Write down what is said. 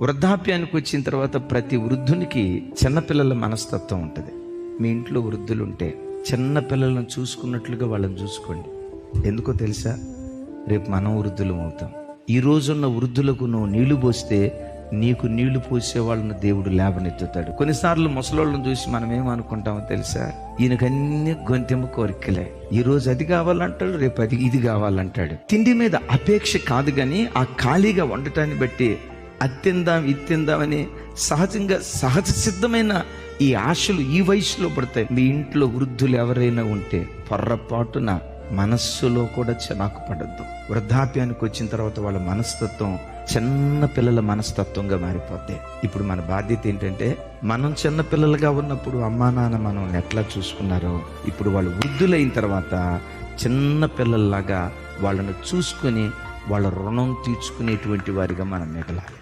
వృద్ధాప్యానికి వచ్చిన తర్వాత ప్రతి వృద్ధునికి చిన్నపిల్లల మనస్తత్వం ఉంటుంది. మీ ఇంట్లో వృద్ధులు ఉంటే చిన్న పిల్లలను చూసుకున్నట్లుగా వాళ్ళని చూసుకోండి. ఎందుకో తెలుసా? రేపు మనం వృద్ధులం అవుతాం. ఈ రోజున్న వృద్ధులకు నువ్వు నీళ్లు పోస్తే నీకు నీళ్లు పోసే వాళ్ళని దేవుడు లేవనెత్తుతాడు. కొన్నిసార్లు ముసలోళ్ళని చూసి మనం ఏమనుకుంటామో తెలుసా? ఈయనకన్నీ గొంతెమ్మ కోరికలే, ఈ రోజు అది కావాలంటాడు, రేపు అది ఇది కావాలంటాడు. తిండి మీద అపేక్ష కాదు, కానీ ఆ ఖాళీగా ఉండటాన్ని బట్టి అది తిందాం ఇది తిందామని సహజంగా సహజ సిద్ధమైన ఈ ఆశలు ఈ వయసులో పడతాయి. మీ ఇంట్లో వృద్ధులు ఎవరైనా ఉంటే పొర్రపాటున మనస్సులో కూడా చిరాకు పడద్దు. వృద్ధాప్యానికి వచ్చిన తర్వాత వాళ్ళ మనస్తత్వం చిన్న పిల్లల మనస్తత్వంగా మారిపోతాయి. ఇప్పుడు మన బాధ్యత ఏంటంటే, మనం చిన్న పిల్లలుగా ఉన్నప్పుడు అమ్మా నాన్న మనం ఎట్లా చూసుకున్నారో, ఇప్పుడు వాళ్ళు వృద్ధులైన తర్వాత చిన్న పిల్లల్లాగా వాళ్ళను చూసుకొని వాళ్ళ రుణం తీర్చుకునేటువంటి వారిగా మనం మిగలాలి.